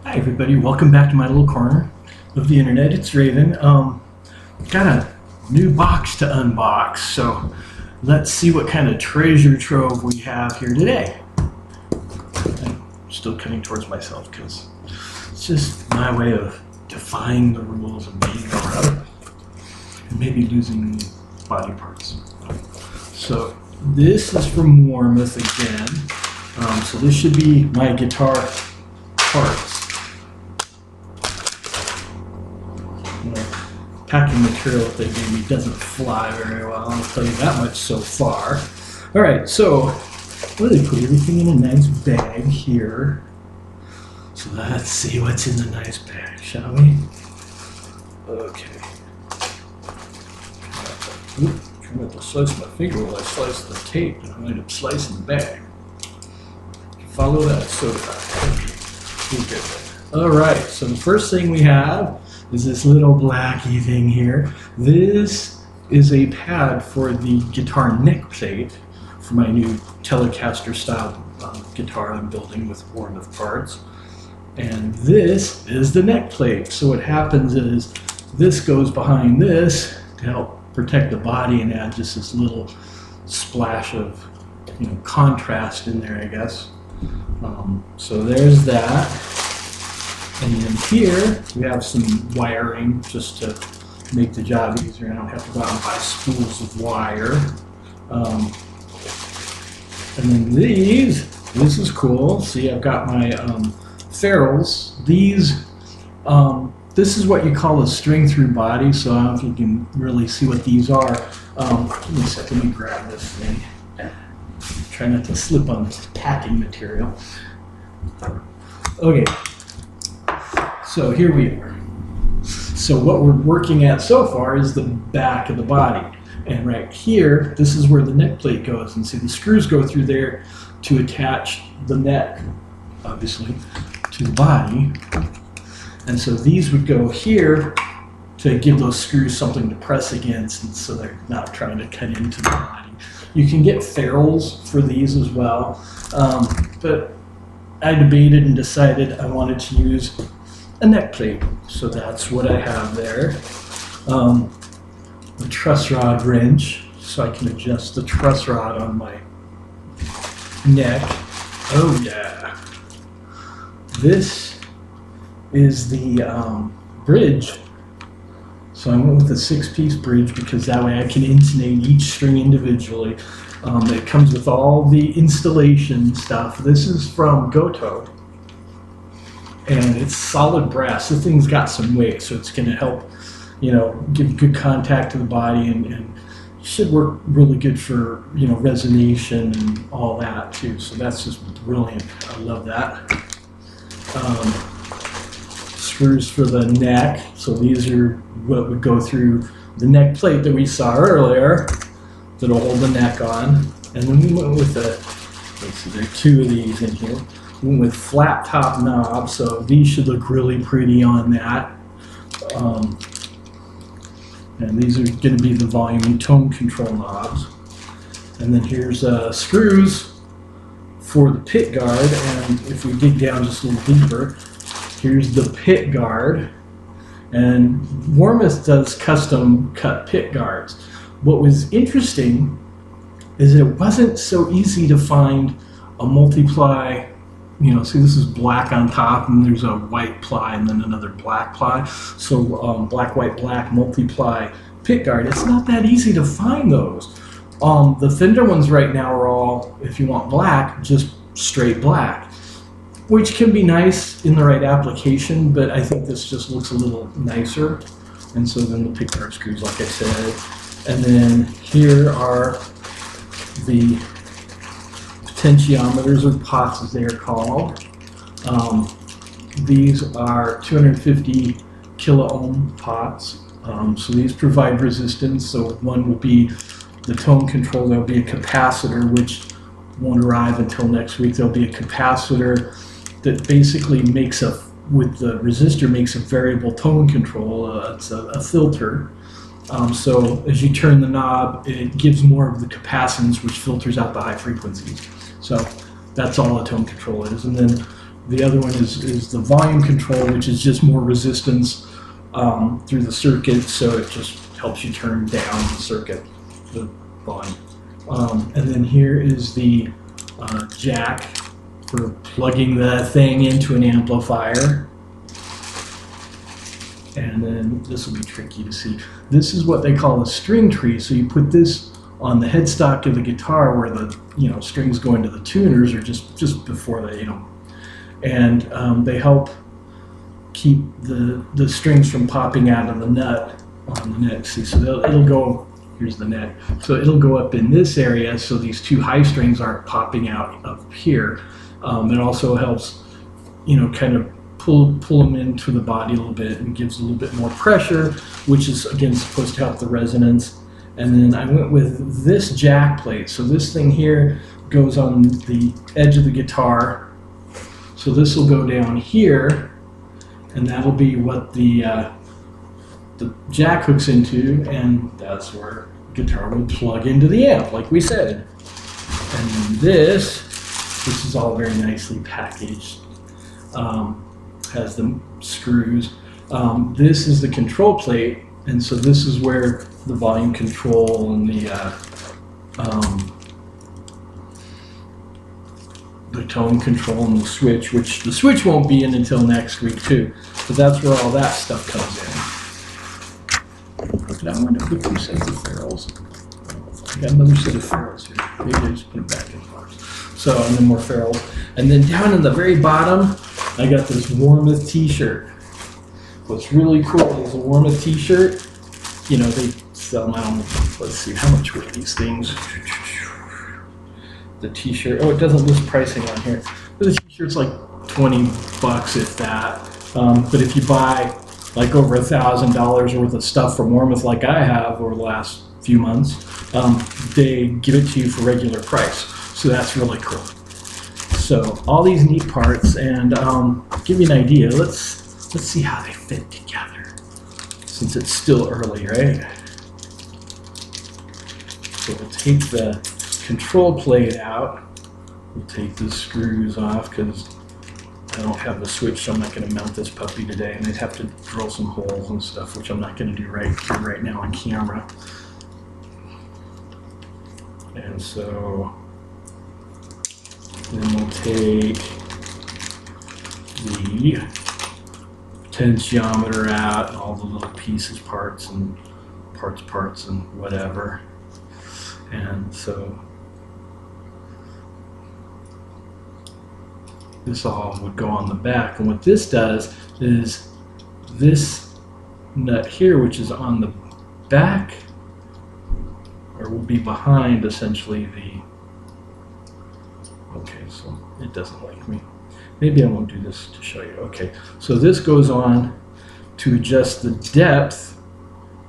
Hi everybody, welcome back to my little corner of the internet. It's Raven. Got a new box to unbox, so let's see what kind of treasure trove we have here today. I'm still cutting towards myself because it's just my way of defying the rules of being around and maybe losing body parts. So this is from Warmoth again. So this should be my guitar parts. Packing material that they gave me doesn't fly very well, I'll tell you that much so far. Alright, so really put everything in a nice bag here. So let's see what's in the nice bag, shall we? Okay. Try not to slice my finger while I slice the tape, and I might have sliced the bag. Follow that soda. Okay. Alright, so the first thing we have is this little blacky thing here. This is a pad for the guitar neck plate for my new Telecaster style guitar I'm building with Warmoth parts. And this is the neck plate. So what happens is this goes behind this to help protect the body and add just this little splash of contrast in there, I guess. So there's that. And then here we have some wiring just to make the job easier. I don't have to go out and buy spools of wire. And then this is cool. See, I've got my ferrules. These, this is what you call a string through body. So I don't know if you can really see what these are. Give me a second, let me grab this thing. Try not to slip on this packing material. Okay. So here we are. So what we're working at so far is the back of the body. And right here, this is where the neck plate goes. And see, the screws go through there to attach the neck, obviously, to the body. And so these would go here to give those screws something to press against, and so they're not trying to cut into the body. You can get ferrules for these as well. But I debated and decided I wanted to use a neck plate, so that's what I have there. A truss rod wrench, so I can adjust the truss rod on my neck. Oh yeah. This is the bridge. So I went with a 6-piece bridge because that way I can intonate each string individually. It comes with all the installation stuff. This is from Gotoh. And it's solid brass. The thing's got some weight, so it's going to help, give good contact to the body, and should work really good for, resonation and all that too. So that's just brilliant. I love that. Screws for the neck. So these are what would go through the neck plate that we saw earlier that'll hold the neck on. And then we went with let's see, there are 2 of these in here. With flat top knobs, so these should look really pretty on that. And these are going to be the volume and tone control knobs. And then here's screws for the pit guard, and if we dig down just a little deeper, here's the pit guard. And Warmoth does custom cut pit guards. What was interesting is it wasn't so easy to find a multiply. See, this is black on top, and there's a white ply, and then another black ply. So black, white, black, multiply pit guard. It's not that easy to find those. The Fender ones right now are all, if you want black, just straight black, which can be nice in the right application, but I think this just looks a little nicer. And so then the pit guard screws, like I said. And then here are the Potentiometers, or pots as they are called. These are 250 kilo ohm pots. So these provide resistance. So one will be the tone control. There'll be a capacitor, which won't arrive until next week. There'll be a capacitor that basically makes with the resistor, makes a variable tone control. It's a filter. So as you turn the knob, it gives more of the capacitance, which filters out the high frequencies. So that's all a tone control is. And then The other one is the volume control, which is just more resistance through the circuit, so it just helps you turn down the circuit, the volume. And then here is the jack for plugging the thing into an amplifier. And then this will be tricky to see. This is what they call a string tree. So you put this on the headstock of the guitar where the strings go into the tuners, or just before they and they help keep the strings from popping out of the nut on the neck. See, so it'll go. Here's the neck. So it'll go up in this area, so these two high strings aren't popping out up here. It also helps, kind of pull them into the body a little bit and gives a little bit more pressure, which is again supposed to help the resonance. And then I went with this jack plate. So this thing here goes on the edge of the guitar. So this will go down here, and that'll be what the jack hooks into, and that's where the guitar will plug into the amp, like we said. And then this is all very nicely packaged. Has the screws. This is the control plate, and so this is where the volume control and the tone control and the switch, which the switch won't be in until next week too, but that's where all that stuff comes in. Did I want to put 2 sets of ferrules? I got another set of ferrules here. Maybe I just put it back in the box. So, and then more ferrules. And then down in the very bottom, I got this Warmoth t-shirt. What's really cool is a Warmoth t-shirt. They sell them out. Let's see, how much were these things? The t-shirt, it doesn't list pricing on here. But the t-shirt's like $20 if that. But if you buy like over $1,000 worth of stuff from Warmoth like I have over the last few months, they give it to you for regular price. So that's really cool. So all these neat parts, and give you an idea. Let's see how they fit together, since it's still early, right? So we'll take the control plate out. We'll take the screws off because I don't have the switch, so I'm not going to mount this puppy today, and I'd have to drill some holes and stuff, which I'm not going to do right now on camera. And so then we'll take the potentiometer out, and all the little pieces, parts and whatever. And so this all would go on the back. And what this does is this nut here, which is on the back, or will be behind essentially okay, so it doesn't like me. Maybe I won't do this to show you. Okay, so this goes on to adjust the depth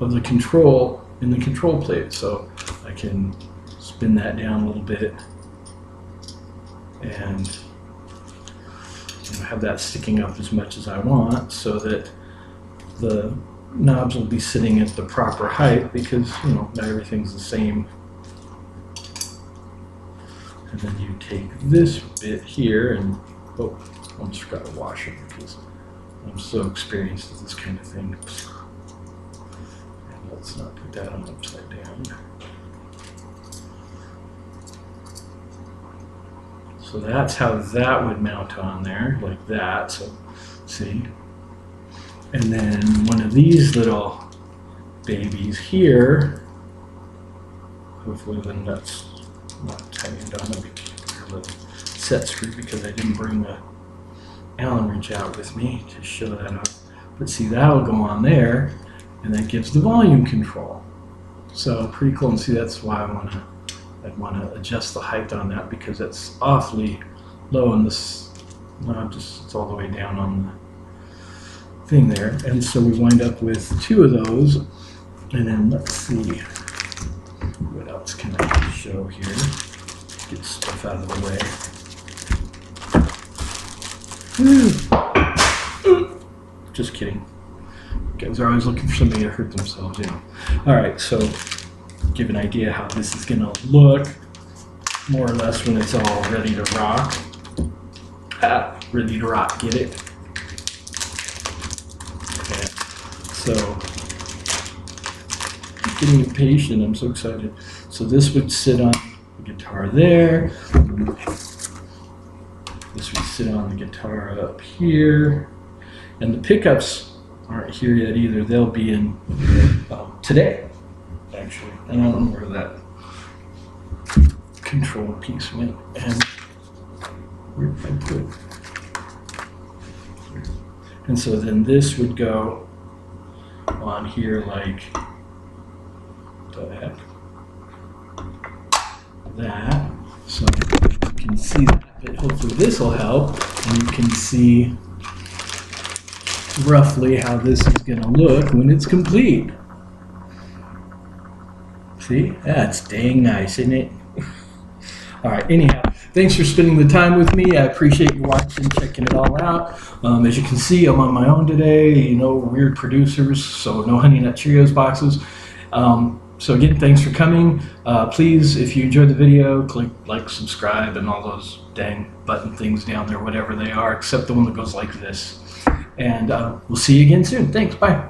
of the control in the control plate. So I can spin that down a little bit and have that sticking up as much as I want, so that the knobs will be sitting at the proper height, because not everything's the same. And then you take this bit here and I just got to wash it because I'm so experienced with this kind of thing. And let's not put that on upside down. So that's how that would mount on there, like that. So see. And then one of these little babies here, hopefully the nut's not tightened on the set screw, because I didn't bring the Allen wrench out with me to show that up. But see, that'll go on there, and that gives the volume control. So pretty cool. And see, that's why I'd want to adjust the height on that, because it's awfully low, and this knob it's all the way down on the thing there. And so we wind up with 2 of those. And then let's see, what else can I show here? Get stuff out of the way. Just kidding. Guys are always looking for somebody to hurt themselves, Alright, so give an idea how this is going to look, more or less, when it's all ready to rock. ready to rock. Get it? Okay. So, getting impatient. I'm so excited. So this would sit on the guitar there. This would sit on the guitar up here. And the pickups aren't here yet either. They'll be in today, actually. And I don't know where that control piece went. And where did I put it? And so then this would go on here like that. So you can see that, but hopefully this will help, and you can see roughly how this is going to look when it's complete. See? That's dang nice, isn't it? All right, anyhow, thanks for spending the time with me. I appreciate you watching, checking it all out. As you can see, I'm on my own today. You know, weird producers, so no Honey Nut Cheerios boxes. So again, thanks for coming. Please, if you enjoyed the video, click like, subscribe, and all those dang button things down there, whatever they are, except the one that goes like this. And we'll see you again soon. Thanks, bye.